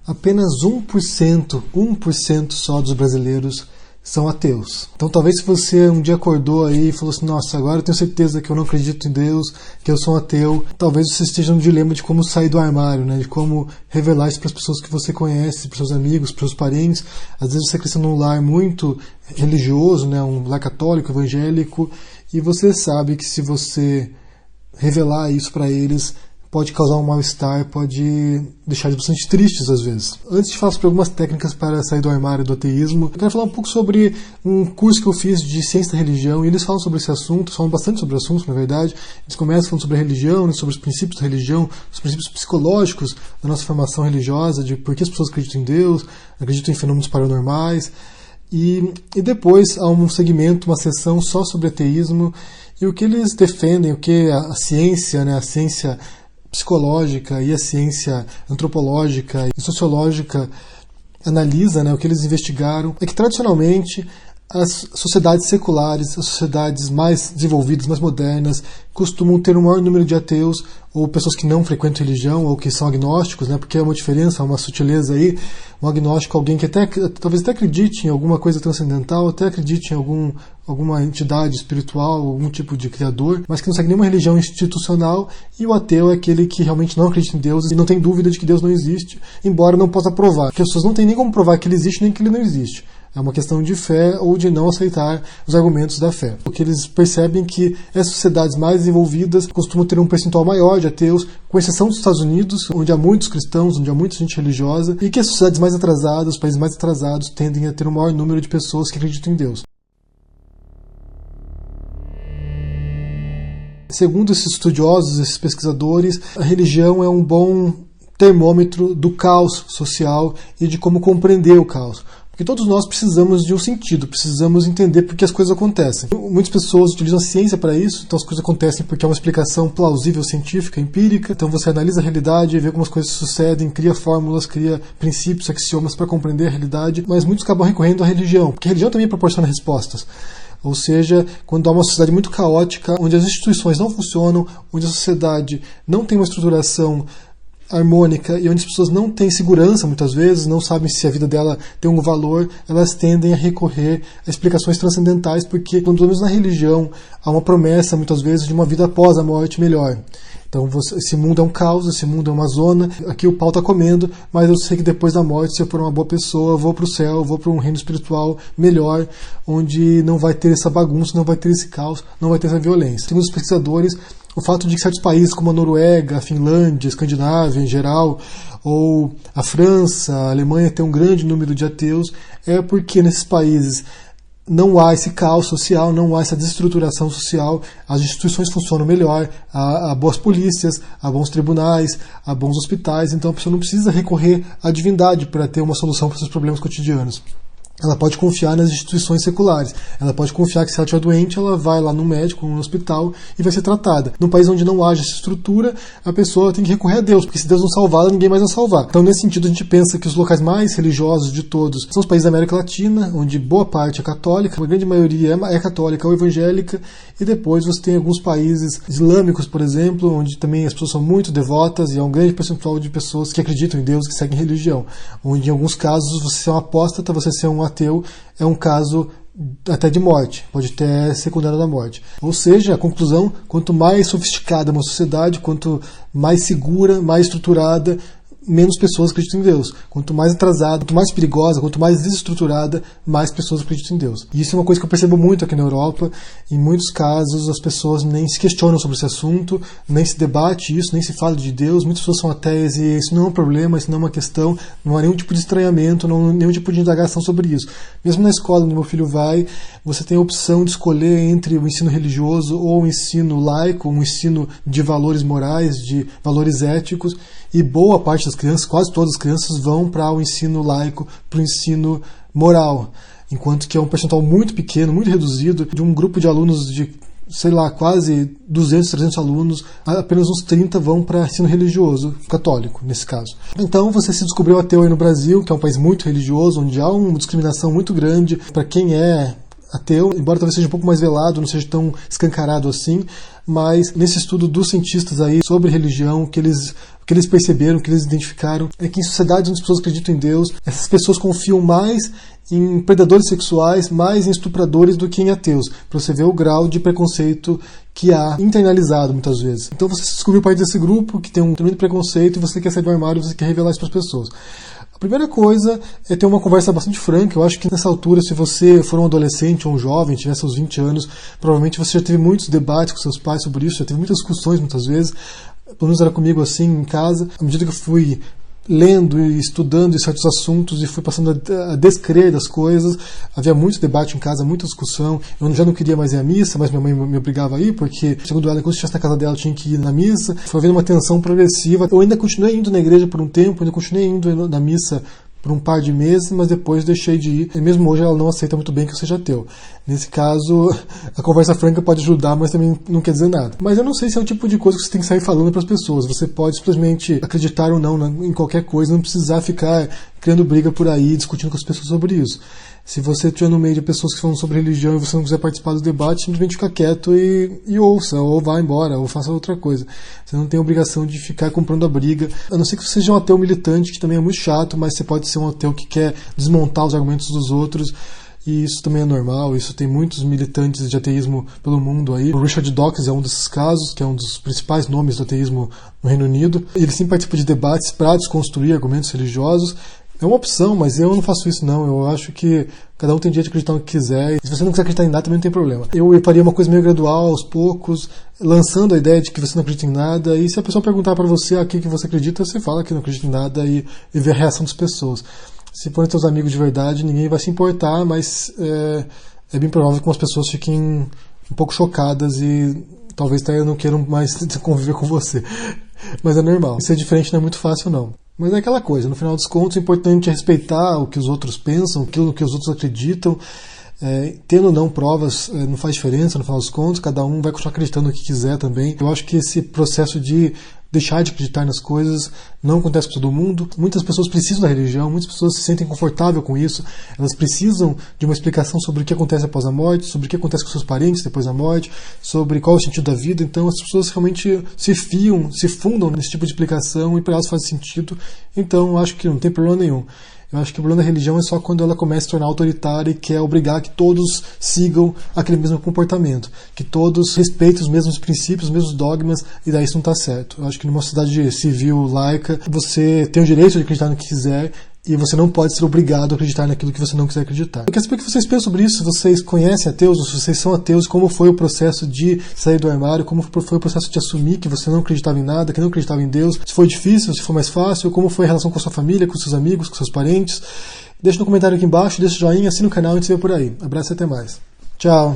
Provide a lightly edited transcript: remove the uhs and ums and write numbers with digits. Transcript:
apenas 1% só dos brasileiros são ateus. Então talvez se você um dia acordou aí e falou assim, nossa, agora eu tenho certeza que eu não acredito em Deus, que eu sou um ateu, talvez você esteja no dilema de como sair do armário, né? De como revelar isso para as pessoas que você conhece, para seus amigos, para seus parentes. Às vezes você cresceu num lar muito religioso, né? Um lar católico, evangélico, e você sabe que se você revelar isso para eles, pode causar um mal-estar, pode deixar eles bastante tristes às vezes. Antes de falar sobre algumas técnicas para sair do armário do ateísmo, eu quero falar um pouco sobre um curso que eu fiz de ciência da religião, e eles falam sobre esse assunto, falam bastante sobre o assunto, na verdade. Eles começam falando sobre a religião, sobre os princípios da religião, os princípios psicológicos da nossa formação religiosa, de por que as pessoas acreditam em Deus, acreditam em fenômenos paranormais, e depois há um segmento, uma sessão só sobre ateísmo, e o que eles defendem, o que a ciência, né, a ciência psicológica e a ciência antropológica e sociológica analisa, né, o que eles investigaram, é que tradicionalmente as sociedades seculares, as sociedades mais desenvolvidas, mais modernas, costumam ter um maior número de ateus ou pessoas que não frequentam religião ou que são agnósticos, né, porque é uma diferença, uma sutileza aí. Um agnóstico, alguém que talvez até acredite em alguma coisa transcendental, até acredite em alguma entidade espiritual, algum tipo de criador, mas que não segue nenhuma religião institucional. E o ateu é aquele que realmente não acredita em Deus e não tem dúvida de que Deus não existe, embora não possa provar. Porque as pessoas não têm nem como provar que ele existe nem que ele não existe. É uma questão de fé ou de não aceitar os argumentos da fé. Porque eles percebem que as sociedades mais desenvolvidas costumam ter um percentual maior de ateus, com exceção dos Estados Unidos, onde há muitos cristãos, onde há muita gente religiosa, e que as sociedades mais atrasadas, os países mais atrasados, tendem a ter um maior número de pessoas que acreditam em Deus. Segundo esses estudiosos, esses pesquisadores, a religião é um bom termômetro do caos social e de como compreender o caos. Porque todos nós precisamos de um sentido, precisamos entender por que as coisas acontecem. Muitas pessoas utilizam a ciência para isso, então as coisas acontecem porque é uma explicação plausível, científica, empírica. Então você analisa a realidade, vê como as coisas sucedem, cria fórmulas, cria princípios, axiomas para compreender a realidade, mas muitos acabam recorrendo à religião, porque a religião também proporciona respostas. Ou seja, quando há uma sociedade muito caótica, onde as instituições não funcionam, onde a sociedade não tem uma estruturação harmônica e onde as pessoas não têm segurança muitas vezes, não sabem se a vida dela tem um valor, elas tendem a recorrer a explicações transcendentais, porque quando menos na religião há uma promessa muitas vezes de uma vida após a morte melhor. Então esse mundo é um caos, esse mundo é uma zona, aqui o pau está comendo, mas eu sei que depois da morte, se eu for uma boa pessoa, eu vou para o céu, eu vou para um reino espiritual melhor, onde não vai ter essa bagunça, não vai ter esse caos, não vai ter essa violência. Segundo os pesquisadores, o fato de que certos países como a Noruega, a Finlândia, a Escandinávia em geral, ou a França, a Alemanha tem um grande número de ateus, é porque nesses países não há esse caos social, não há essa desestruturação social, as instituições funcionam melhor, há boas polícias, há bons tribunais, há bons hospitais, então a pessoa não precisa recorrer à divindade para ter uma solução para seus problemas cotidianos. Ela pode confiar nas instituições seculares. Ela pode confiar que se ela estiver doente, ela vai lá no médico, no hospital e vai ser tratada. Num país onde não haja essa estrutura, a pessoa tem que recorrer a Deus, porque se Deus não salvar, ninguém mais vai salvar. Então, nesse sentido, a gente pensa que os locais mais religiosos de todos são os países da América Latina, onde boa parte é católica, a grande maioria é católica ou evangélica, e depois você tem alguns países islâmicos, por exemplo, onde também as pessoas são muito devotas e há um grande percentual de pessoas que acreditam em Deus, que seguem religião. Onde, em alguns casos, você ser um apóstata, você ser um ateu, é um caso até de morte, pode até ser condenado à morte. Ou seja, a conclusão, quanto mais sofisticada uma sociedade, quanto mais segura, mais estruturada, menos pessoas acreditam em Deus. Quanto mais atrasada, quanto mais perigosa, quanto mais desestruturada, mais pessoas acreditam em Deus. E isso é uma coisa que eu percebo muito aqui na Europa. Em muitos casos, as pessoas nem se questionam sobre esse assunto, nem se debate isso, nem se fala de Deus. Muitas pessoas são ateias e isso não é um problema, isso não é uma questão, não há nenhum tipo de estranhamento, não há nenhum tipo de indagação sobre isso. Mesmo na escola onde meu filho vai, você tem a opção de escolher entre o ensino religioso ou o ensino laico, um ensino de valores morais, de valores éticos, e boa parte das crianças, quase todas as crianças, vão para o ensino laico, para o ensino moral, enquanto que é um percentual muito pequeno, muito reduzido, de um grupo de alunos de, sei lá, quase 200, 300 alunos, apenas uns 30 vão para ensino religioso, católico, nesse caso. Então você se descobriu ateu aí no Brasil, que é um país muito religioso, onde há uma discriminação muito grande para quem é ateu, embora talvez seja um pouco mais velado, não seja tão escancarado assim, mas nesse estudo dos cientistas aí sobre religião, que eles que eles perceberam, que eles identificaram, é que em sociedades onde as pessoas acreditam em Deus, essas pessoas confiam mais em predadores sexuais, mais em estupradores do que em ateus, para você ver o grau de preconceito que há internalizado muitas vezes. Então você se descobriu parte desse grupo que tem um tremendo preconceito e você quer sair do armário, você quer revelar isso para as pessoas. A primeira coisa é ter uma conversa bastante franca. Eu acho que nessa altura, se você for um adolescente ou um jovem, tiver seus 20 anos, provavelmente você já teve muitos debates com seus pais sobre isso, já teve muitas discussões muitas vezes, pelo menos era comigo assim em casa. À medida que eu fui lendo e estudando certos assuntos e fui passando a descrer das coisas, havia muito debate em casa, muita discussão. Eu já não queria mais ir à missa, mas minha mãe me obrigava a ir, porque, segundo ela, quando eu estivesse na casa dela, eu tinha que ir na missa. Foi havendo uma tensão progressiva. Eu ainda continuei indo na igreja por um tempo, ainda continuei indo na missa por um par de meses, mas depois deixei de ir. E mesmo hoje ela não aceita muito bem que eu seja ateu. Nesse caso, a conversa franca pode ajudar, mas também não quer dizer nada. Mas eu não sei se é o tipo de coisa que você tem que sair falando para as pessoas. Você pode simplesmente acreditar ou não em qualquer coisa, não precisar ficar criando briga por aí, discutindo com as pessoas sobre isso. Se você estiver no meio de pessoas que falam sobre religião e você não quiser participar do debate, simplesmente fica quieto e ouça, ou vá embora, ou faça outra coisa. Você não tem a obrigação de ficar comprando a briga, a não ser que você seja um ateu militante, que também é muito chato, mas você pode ser um ateu que quer desmontar os argumentos dos outros, e isso também é normal. Isso tem muitos militantes de ateísmo pelo mundo aí. O Richard Dawkins é um desses casos, que é um dos principais nomes do ateísmo no Reino Unido. Ele sim participa de debates para desconstruir argumentos religiosos. É uma opção, mas eu não faço isso não. Eu acho que cada um tem direito de acreditar no que quiser. E se você não quiser acreditar em nada, também não tem problema. Eu faria uma coisa meio gradual, aos poucos, lançando a ideia de que você não acredita em nada. E se a pessoa perguntar para você o que você acredita, você fala que não acredita em nada e vê a reação das pessoas. Se forem seus amigos de verdade, ninguém vai se importar, mas é bem provável que as pessoas fiquem um pouco chocadas e talvez até não queiram mais conviver com você. Mas é normal. Ser diferente não é muito fácil, não. Mas é aquela coisa, no final dos contos, o importante é respeitar o que os outros pensam, aquilo que os outros acreditam. Tendo ou não provas, não faz diferença no final dos contos, cada um vai continuar acreditando no que quiser também. Eu acho que esse processo de deixar de acreditar nas coisas não acontece com todo mundo. Muitas pessoas precisam da religião, muitas pessoas se sentem confortáveis com isso, elas precisam de uma explicação sobre o que acontece após a morte, sobre o que acontece com seus parentes depois da morte, sobre qual é o sentido da vida. Então as pessoas realmente se fiam, se fundam nesse tipo de explicação e para elas faz sentido. Então eu acho que não tem problema nenhum. Eu acho que o problema da religião é só quando ela começa a se tornar autoritária e quer obrigar que todos sigam aquele mesmo comportamento, que todos respeitem os mesmos princípios, os mesmos dogmas, e daí isso não está certo. Eu acho que numa sociedade civil, laica, você tem o direito de acreditar no que quiser e você não pode ser obrigado a acreditar naquilo que você não quiser acreditar. Eu quero saber o que vocês pensam sobre isso, se vocês conhecem ateus, ou se vocês são ateus, como foi o processo de sair do armário, como foi o processo de assumir que você não acreditava em nada, que não acreditava em Deus, se foi difícil, se foi mais fácil, como foi a relação com a sua família, com seus amigos, com seus parentes. Deixa no comentário aqui embaixo, deixa o joinha, assina o canal e a gente se vê por aí. Abraço e até mais. Tchau!